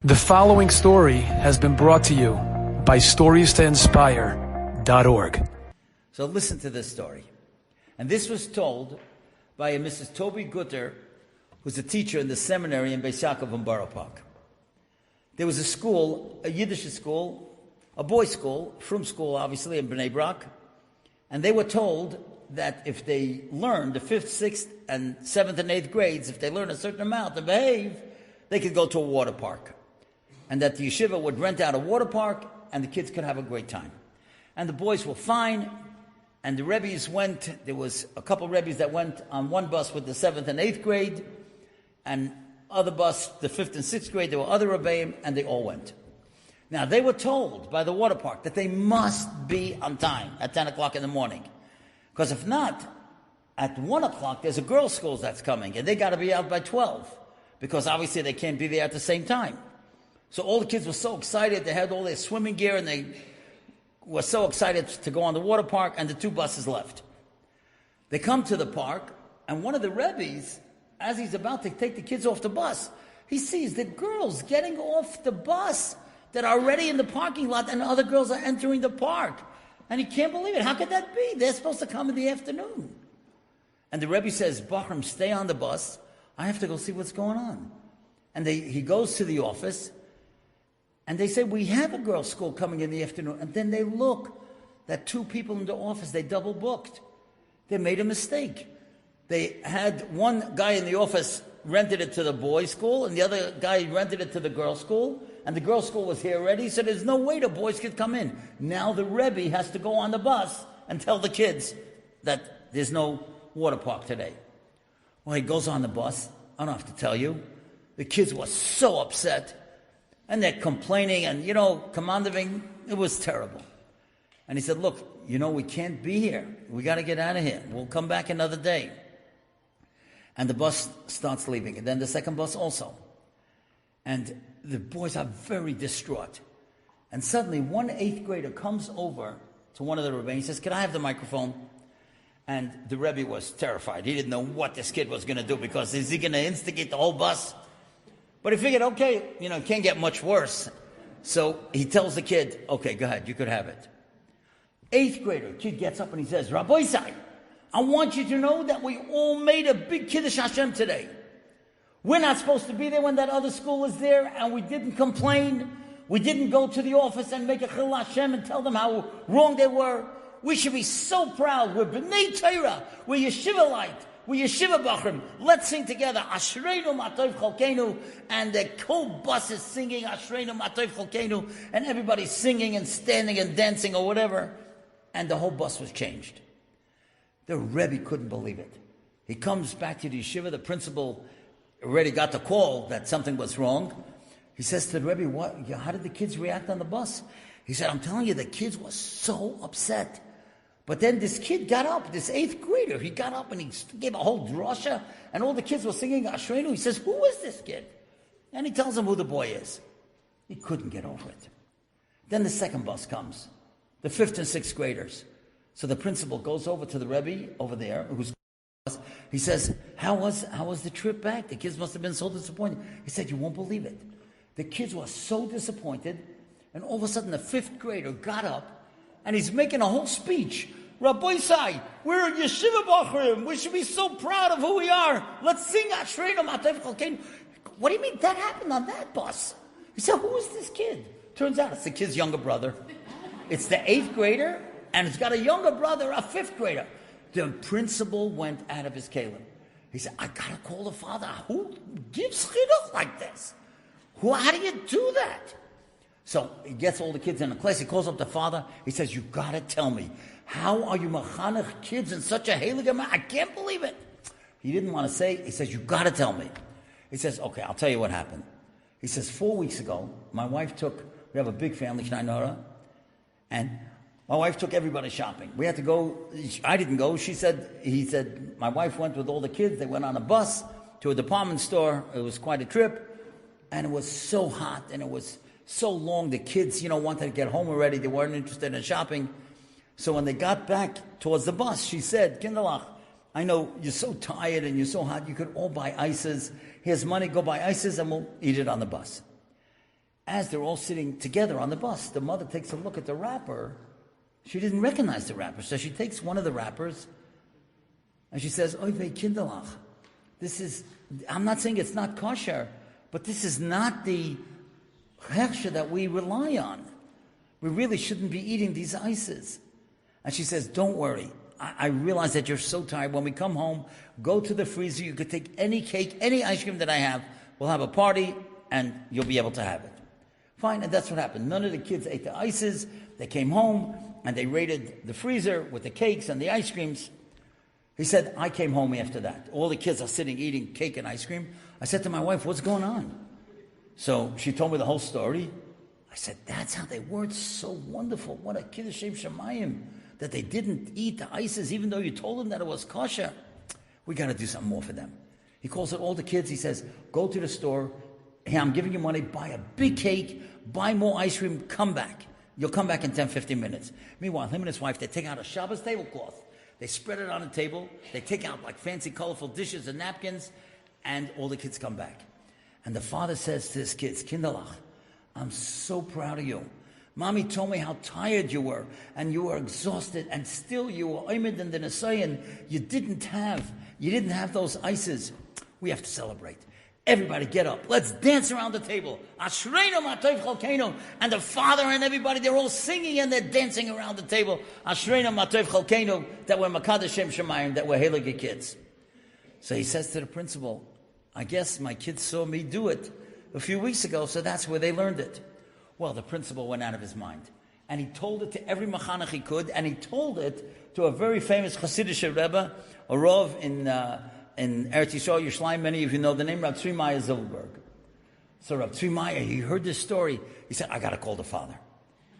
The following story has been brought to you by StoriesToInspire.org. So listen to this story. And this was told by a Mrs. Toby Gutter, who's a teacher in the seminary in Paysach in Borough Park. There was a school, a Yiddish school, a boys' school, Frum school, obviously, in Bnei Brak. And they were told that if they learned the 5th, 6th, and 7th and 8th grades, if they learn a certain amount and behave, they could go to a water park. And that the yeshiva would rent out a water park, and the kids could have a great time. And the boys were fine, and the Rebbes went. There was a couple of Rebbes that went on one bus with the 7th and 8th grade, and other bus, the 5th and 6th grade. There were other Rebbeim, and they all went. Now, they were told by the water park that they must be on time at 10 o'clock in the morning. Because if not, at 1 o'clock, there's a girls' school that's coming, and they got to be out by 12, because obviously they can't be there at the same time. So all the kids were so excited. They had all their swimming gear, and they were so excited to go on the water park, and the 2 buses left. They come to the park, and one of the Rebbes, as he's about to take the kids off the bus, he sees the girls getting off the bus that are already in the parking lot, and other girls are entering the park. And he can't believe it. How could that be? They're supposed to come in the afternoon. And the Rebbe says, Bachram, stay on the bus. I have to go see what's going on. And he goes to the office, and they say, we have a girls' school coming in the afternoon. And then they look that 2 people in the office, they double booked. They made a mistake. They had one guy in the office rented it to the boys' school, and the other guy rented it to the girls' school. And the girls' school was here already, so there's no way the boys could come in. Now the Rebbe has to go on the bus and tell the kids that there's no water park today. Well, he goes on the bus. I don't have to tell you. The kids were so upset. And they're complaining and, commanding. It was terrible. And he said, look, we can't be here. We got to get out of here. We'll come back another day. And the bus starts leaving. And then the second bus also. And the boys are very distraught. And suddenly, one 8th grader comes over to one of the Rebbe and says, can I have the microphone? And the Rebbe was terrified. He didn't know what this kid was going to do, because is he going to instigate the whole bus? But he figured, okay, it can't get much worse. So he tells the kid, okay, go ahead, you could have it. 8th grader, kid gets up and he says, Rabbi, I want you to know that we all made a big Kiddush Hashem today. We're not supposed to be there when that other school was there, and we didn't complain. We didn't go to the office and make a Chil Hashem and tell them how wrong they were. We should be so proud. We're B'nai Torah. We're Yeshiva-lite. We Yeshiva Bachrim. Let's sing together. Ashreinu Matov Cholkeinu. And the whole bus is singing Ashreinu Matov Cholkeinu. And everybody's singing and standing and dancing or whatever. And the whole bus was changed. The Rebbe couldn't believe it. He comes back to the yeshiva. The principal already got the call that something was wrong. He says to the Rebbe, how did the kids react on the bus? He said, I'm telling you, the kids were so upset. But then this kid got up, this 8th grader, he got up and he gave a whole drasha, and all the kids were singing Ashreinu. He says, who is this kid? And he tells them who the boy is. He couldn't get over it. Then the second bus comes, the 5th and 6th graders. So the principal goes over to the Rebbe over there, he says, how was the trip back? The kids must have been so disappointed. He said, you won't believe it. The kids were so disappointed, and all of a sudden the 5th grader got up, and he's making a whole speech. Rabbi Sai, we're a Yeshiva Bachrim. We should be so proud of who we are. Let's sing Ashreinu Matov Cholkeinu. What do you mean that happened on that bus? He said, who is this kid? Turns out it's the kid's younger brother. It's the 8th grader, and it's got a younger brother, a 5th grader. The principal went out of his kalim. He said, I got to call the father. Who gives chinuch like this? How do you do that? So he gets all the kids in the class. He calls up the father. He says, you got to tell me, how are you machanech kids in such a heilig amount? I can't believe it. He didn't want to say. He says, you got to tell me. He says, okay, I'll tell you what happened. He says, 4 weeks ago, my wife we have a big family, and my wife took everybody shopping. We had to go. I didn't go. He said, my wife went with all the kids. They went on a bus to a department store. It was quite a trip. And it was so hot, and it was so long. The kids, wanted to get home already. They weren't interested in shopping. So when they got back towards the bus, she said, Kinderlach, I know you're so tired and you're so hot. You could all buy ices. Here's money. Go buy ices, and we'll eat it on the bus. as they're all sitting together on the bus, the mother takes a look at the wrapper. She didn't recognize the wrapper, so she takes one of the wrappers and she says, Oy vey kinderlach, I'm not saying it's not kosher, but this is not the hechsher that we rely on. We really shouldn't be eating these ices. And she says, don't worry. I realize that you're so tired. When we come home, go to the freezer. You could take any cake, any ice cream that I have. We'll have a party, and you'll be able to have it. Fine, and that's what happened. None of the kids ate the ices. They came home, and they raided the freezer with the cakes and the ice creams. He said, I came home after that. All the kids are sitting eating cake and ice cream. I said to my wife, what's going on? So she told me the whole story. I said, that's how they were. It's so wonderful. What a Kiddush Shem Shemayim, that they didn't eat the ices even though you told them that it was kosher. We got to do something more for them. He calls out all the kids. He says, go to the store. Hey, I'm giving you money. Buy a big cake. Buy more ice cream. Come back. You'll come back in 10, 15 minutes. Meanwhile, him and his wife, they take out a Shabbos tablecloth. They spread it on the table. They take out like fancy, colorful dishes and napkins. And all the kids come back. And the father says to his kids, Kinderlach, I'm so proud of you. Mommy told me how tired you were, and you were exhausted, and still you were oimid in the Nisayan. You didn't have those ices. We have to celebrate. Everybody get up. Let's dance around the table. Ashreinu matov chalkeinu. And the father and everybody, they're all singing and they're dancing around the table. Ashreinu matov chalkeinu, that we're Makadosh Shem Shemayim, that we're heilige kids. So he says to the principal, I guess my kids saw me do it a few weeks ago, so that's where they learned it. Well, the principal went out of his mind. And he told it to every machanech he could, and he told it to a very famous Hasidic Rebbe, a Rav in Eretz Yisrael, Yerushalayim. Many of you know the name, Rabbi Tzvi Zilberberg. So Rabbi Tzvi, he heard this story. He said, I got to call the father.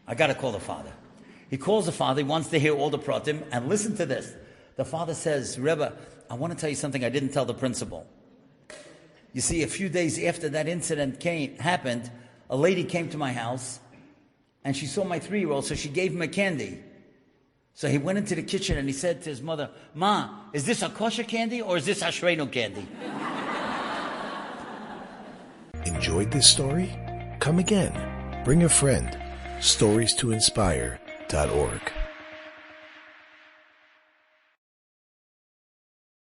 He calls the father. He wants to hear all the pratim. And listen to this. The father says, Rebbe, I want to tell you something I didn't tell the principal. You see, a few days after that incident happened, a lady came to my house, and she saw my 3-year-old, so she gave him a candy. So he went into the kitchen, and he said to his mother, Ma, is this a kosher candy, or is this Ashreinu candy? Enjoyed this story? Come again. Bring a friend. StoriesToInspire.org